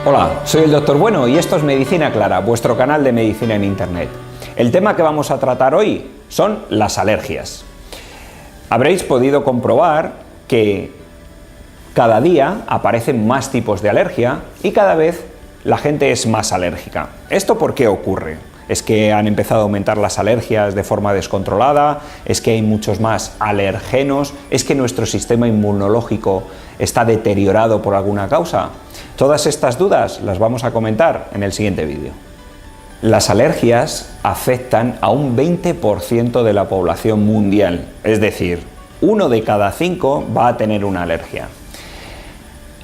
Hola, soy el Dr. Bueno y esto es Medicina Clara, vuestro canal de medicina en Internet. El tema que vamos a tratar hoy son las alergias. Habréis podido comprobar que cada día aparecen más tipos de alergia y cada vez la gente es más alérgica. ¿Esto por qué ocurre? ¿Es que han empezado a aumentar las alergias de forma descontrolada? ¿Es que hay muchos más alergenos? ¿Es que nuestro sistema inmunológico está deteriorado por alguna causa? Todas estas dudas las vamos a comentar en el siguiente vídeo. Las alergias afectan a un 20% de la población mundial, es decir, 1 de cada 5 va a tener una alergia.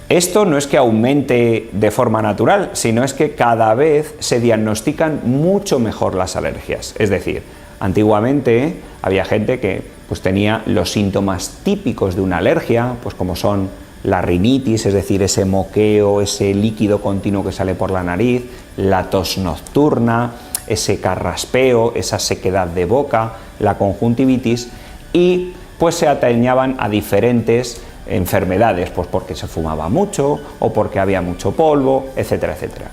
Esto no es que aumente de forma natural, sino es que cada vez se diagnostican mucho mejor las alergias. Es decir, antiguamente había gente que tenía los síntomas típicos de una alergia, como son la rinitis, es decir, ese moqueo, ese líquido continuo que sale por la nariz, la tos nocturna, ese carraspeo, esa sequedad de boca, la conjuntivitis, y se atañaban a diferentes enfermedades, porque se fumaba mucho o porque había mucho polvo, etcétera, etcétera.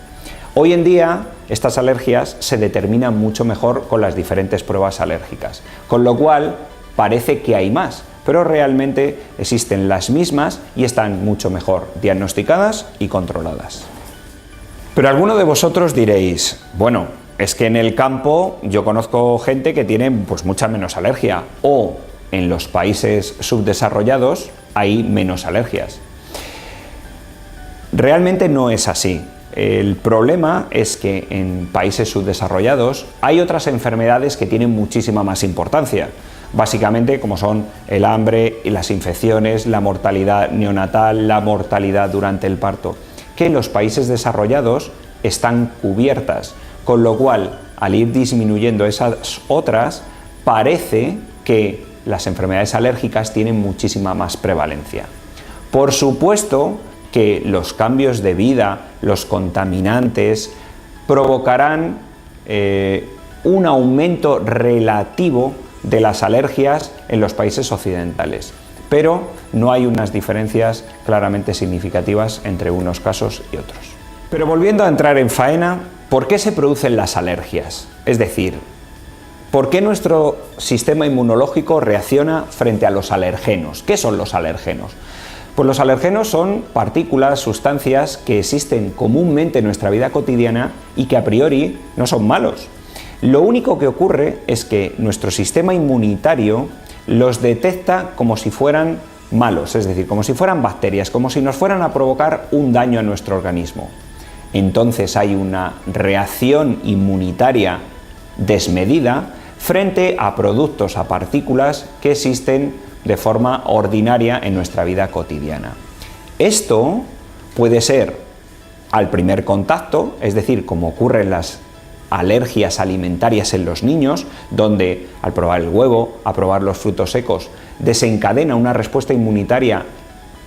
Hoy en día estas alergias se determinan mucho mejor con las diferentes pruebas alérgicas, con lo cual parece que hay más, pero realmente existen las mismas y están mucho mejor diagnosticadas y controladas. Pero alguno de vosotros diréis, bueno, es que en el campo yo conozco gente que tiene mucha menos alergia, o en los países subdesarrollados hay menos alergias. Realmente no es así. El problema es que en países subdesarrollados hay otras enfermedades que tienen muchísima más importancia, básicamente como son el hambre y las infecciones, la mortalidad neonatal, la mortalidad durante el parto, que en los países desarrollados están cubiertas, con lo cual al ir disminuyendo esas otras, parece que las enfermedades alérgicas tienen muchísima más prevalencia. Por supuesto que los cambios de vida, los contaminantes, provocarán un aumento relativo de las alergias en los países occidentales, pero no hay unas diferencias claramente significativas entre unos casos y otros. Pero volviendo a entrar en faena, ¿por qué se producen las alergias? Es decir, ¿por qué nuestro sistema inmunológico reacciona frente a los alergenos? ¿Qué son los alergenos? Pues los alergenos son partículas, sustancias que existen comúnmente en nuestra vida cotidiana y que a priori no son malos. Lo único que ocurre es que nuestro sistema inmunitario los detecta como si fueran malos, es decir, como si fueran bacterias, como si nos fueran a provocar un daño a nuestro organismo. Entonces hay una reacción inmunitaria desmedida frente a productos, a partículas que existen de forma ordinaria en nuestra vida cotidiana. Esto puede ser al primer contacto, es decir, como ocurre en las alergias alimentarias en los niños, donde al probar el huevo, a probar los frutos secos, desencadena una respuesta inmunitaria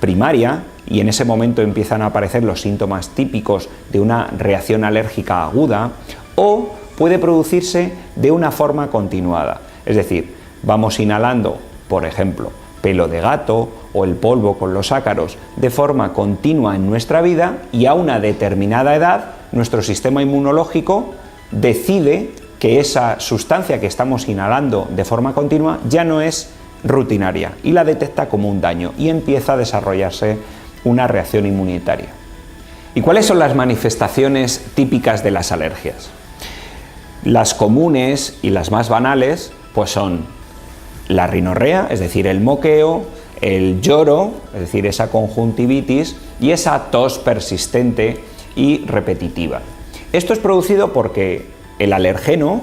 primaria y en ese momento empiezan a aparecer los síntomas típicos de una reacción alérgica aguda, o puede producirse de una forma continuada, es decir, vamos inhalando, por ejemplo, pelo de gato o el polvo con los ácaros de forma continua en nuestra vida y a una determinada edad nuestro sistema inmunológico decide que esa sustancia que estamos inhalando de forma continua ya no es rutinaria y la detecta como un daño y empieza a desarrollarse una reacción inmunitaria. ¿Y cuáles son las manifestaciones típicas de las alergias? Las comunes y las más banales son la rinorrea, es decir, el moqueo, el lloro, es decir, esa conjuntivitis y esa tos persistente y repetitiva. Esto es producido porque el alergeno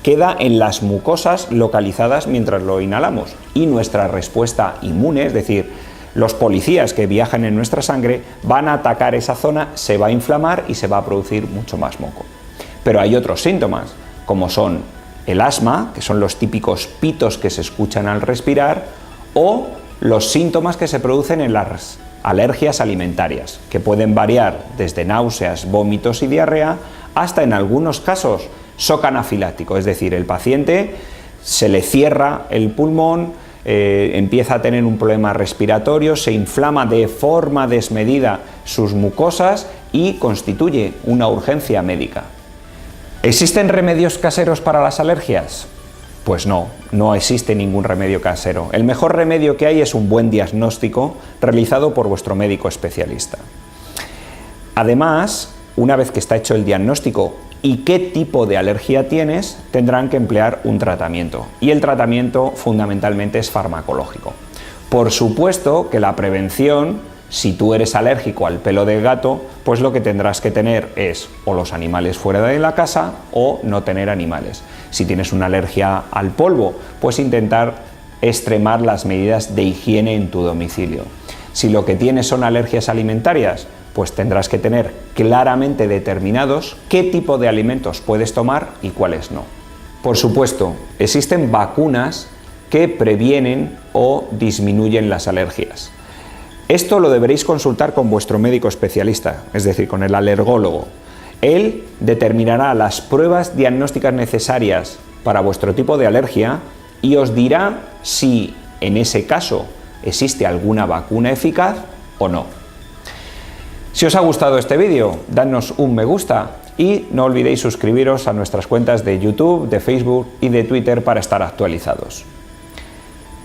queda en las mucosas localizadas mientras lo inhalamos y nuestra respuesta inmune, es decir, los policías que viajan en nuestra sangre van a atacar esa zona, se va a inflamar y se va a producir mucho más moco. Pero hay otros síntomas, como son el asma, que son los típicos pitos que se escuchan al respirar, o los síntomas que se producen en las alergias alimentarias, que pueden variar desde náuseas, vómitos y diarrea, hasta en algunos casos shock anafiláctico, es decir, el paciente se le cierra el pulmón, empieza a tener un problema respiratorio, se inflama de forma desmedida sus mucosas y constituye una urgencia médica. ¿Existen remedios caseros para las alergias? Pues no, no existe ningún remedio casero. El mejor remedio que hay es un buen diagnóstico realizado por vuestro médico especialista. Además, una vez que está hecho el diagnóstico y qué tipo de alergia tienes, tendrán que emplear un tratamiento. Y el tratamiento fundamentalmente es farmacológico. Por supuesto que la prevención, si tú eres alérgico al pelo del gato, pues lo que tendrás que tener es o los animales fuera de la casa o no tener animales. Si tienes una alergia al polvo, pues intentar extremar las medidas de higiene en tu domicilio. Si lo que tienes son alergias alimentarias, pues tendrás que tener claramente determinados qué tipo de alimentos puedes tomar y cuáles no. Por supuesto, existen vacunas que previenen o disminuyen las alergias. Esto lo deberéis consultar con vuestro médico especialista, es decir, con el alergólogo. Él determinará las pruebas diagnósticas necesarias para vuestro tipo de alergia y os dirá si en ese caso existe alguna vacuna eficaz o no. Si os ha gustado este vídeo, dadnos un me gusta y no olvidéis suscribiros a nuestras cuentas de YouTube, de Facebook y de Twitter para estar actualizados.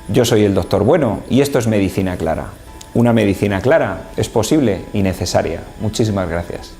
Yo soy el Dr. Bueno y esto es Medicina Clara. Una medicina clara es posible y necesaria. Muchísimas gracias.